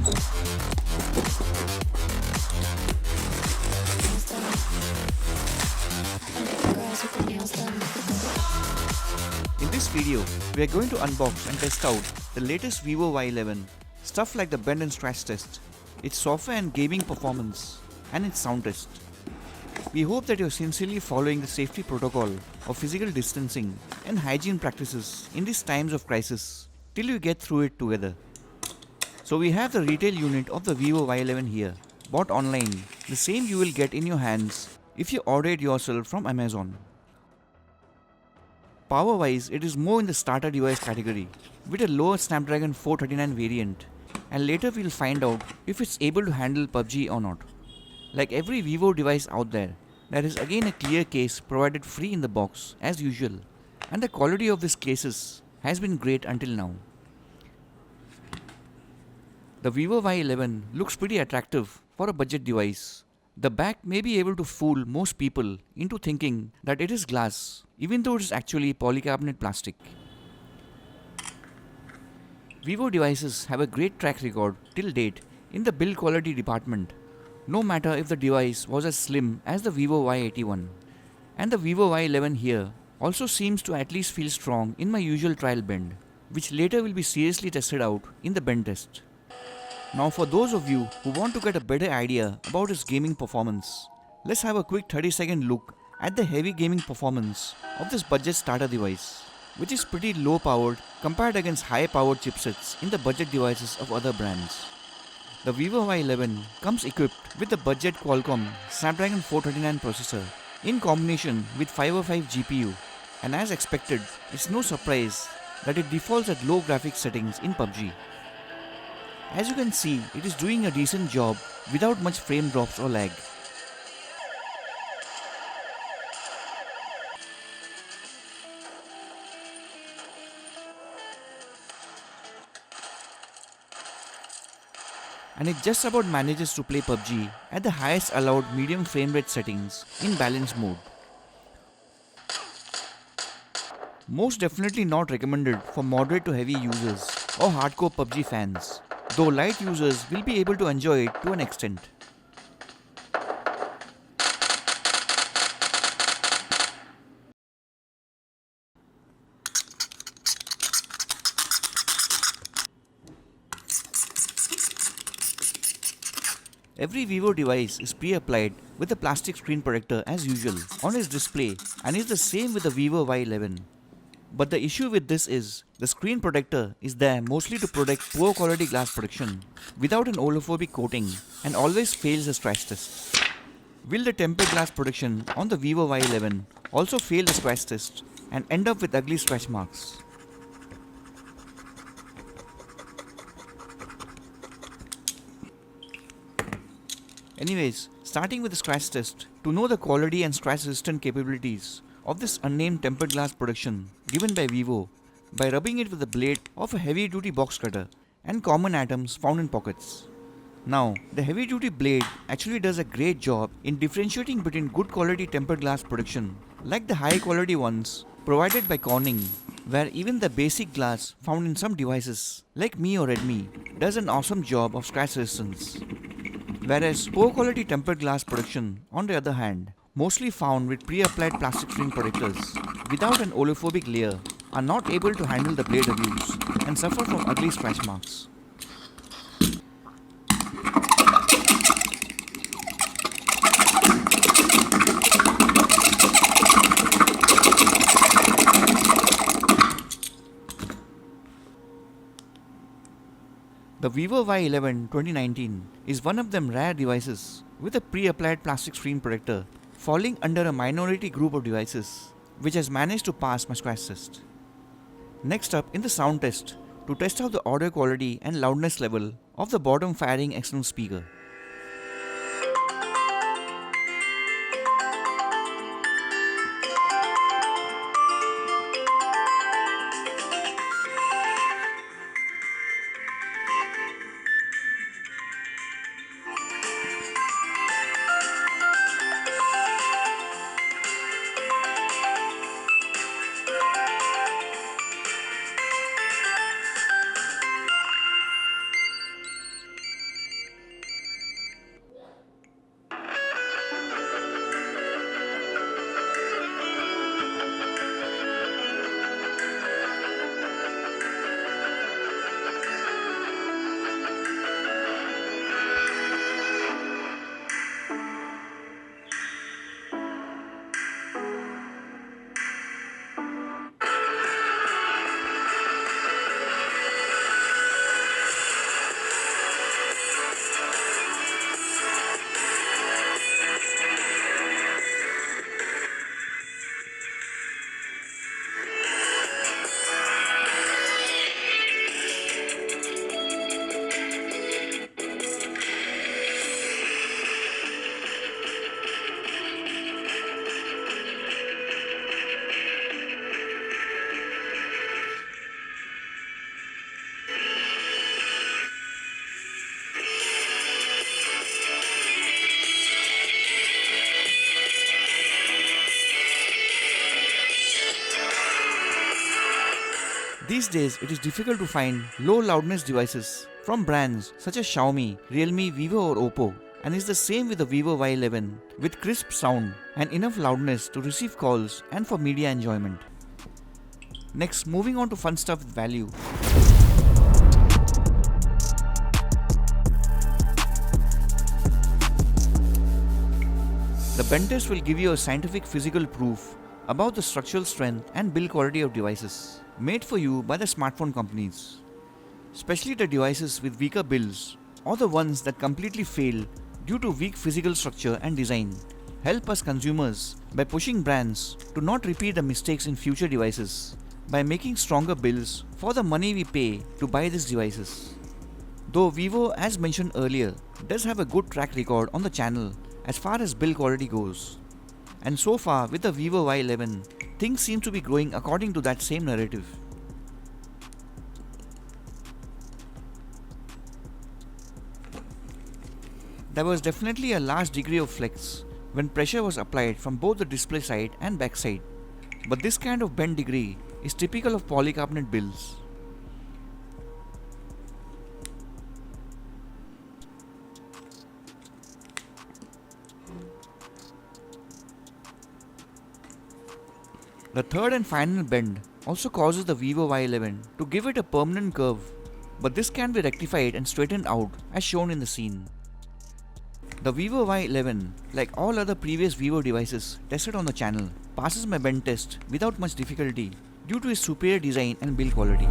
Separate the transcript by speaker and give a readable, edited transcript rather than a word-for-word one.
Speaker 1: In this video, we are going to unbox and test out the latest Vivo Y11, stuff like the bend and scratch test, its software and gaming performance, and its sound test. We hope that you are sincerely following the safety protocol of physical distancing and hygiene practices in these times of crisis till we get through it together. So we have the retail unit of the Vivo Y11 here, bought online, the same you will get in your hands if you order it yourself from Amazon. Power-wise, it is more in the starter device category, with a lower Snapdragon 439 variant, and later we'll find out if it's able to handle PUBG or not. Like every Vivo device out there is again a clear case provided free in the box as usual, and the quality of these cases has been great until now. The Vivo Y11 looks pretty attractive for a budget device. The back may be able to fool most people into thinking that it is glass, even though it is actually polycarbonate plastic. Vivo devices have a great track record till date in the build quality department, no matter if the device was as slim as the Vivo Y81. And the Vivo Y11 here also seems to at least feel strong in my usual trial bend, which later will be seriously tested out in the bend test. Now for those of you who want to get a better idea about its gaming performance, let's have a quick 30-second look at the heavy gaming performance of this budget starter device, which is pretty low powered compared against high powered chipsets in the budget devices of other brands. The Vivo Y11 comes equipped with the budget Qualcomm Snapdragon 439 processor in combination with 505 GPU, and as expected, it's no surprise that it defaults at low graphics settings in PUBG. As you can see, it is doing a decent job without much frame drops or lag. And it just about manages to play PUBG at the highest allowed medium frame rate settings in balance mode. Most definitely not recommended for moderate to heavy users or hardcore PUBG fans, though light users will be able to enjoy it to an extent. Every Vivo device is pre-applied with a plastic screen protector as usual on its display, and is the same with the Vivo Y11. But the issue with this is, the screen protector is there mostly to protect poor quality glass protection without an oleophobic coating, and always fails the scratch test. Will the tempered glass protection on the Vivo Y11 also fail the scratch test and end up with ugly scratch marks? Anyways, starting with the scratch test, to know the quality and scratch resistant capabilities of this unnamed tempered glass protection given by Vivo, by rubbing it with the blade of a heavy duty box cutter and common atoms found in pockets. Now, the heavy duty blade actually does a great job in differentiating between good quality tempered glass protection, like the high quality ones provided by Corning, where even the basic glass found in some devices like Mi or Redmi does an awesome job of scratch resistance. Whereas poor quality tempered glass protection, on the other hand, mostly found with pre-applied plastic screen protectors without an oleophobic layer, are not able to handle the blade abuse and suffer from ugly scratch marks. The Vivo Y11 2019 is one of them rare devices with a pre-applied plastic screen protector falling under a minority group of devices which has managed to pass my scratch test. Next up in the sound test, to test out the audio quality and loudness level of the bottom firing external speaker. These days, it is difficult to find low loudness devices from brands such as Xiaomi, Realme, Vivo or Oppo, and is the same with the Vivo Y11 with crisp sound and enough loudness to receive calls and for media enjoyment. Next, moving on to fun stuff with value. The bend test will give you a scientific physical proof about the structural strength and build quality of devices made for you by the smartphone companies, especially the devices with weaker builds or the ones that completely fail due to weak physical structure and design. Help us consumers by pushing brands to not repeat the mistakes in future devices by making stronger builds for the money we pay to buy these devices. Though Vivo, as mentioned earlier, does have a good track record on the channel as far as build quality goes. And so far with the Vivo Y11, things seem to be going according to that same narrative. There was definitely a large degree of flex when pressure was applied from both the display side and back side, but this kind of bend degree is typical of polycarbonate builds. The third and final bend also causes the Vivo Y11 to give it a permanent curve, but this can be rectified and straightened out as shown in the scene. The Vivo Y11, like all other previous Vivo devices tested on the channel, passes my bend test without much difficulty due to its superior design and build quality.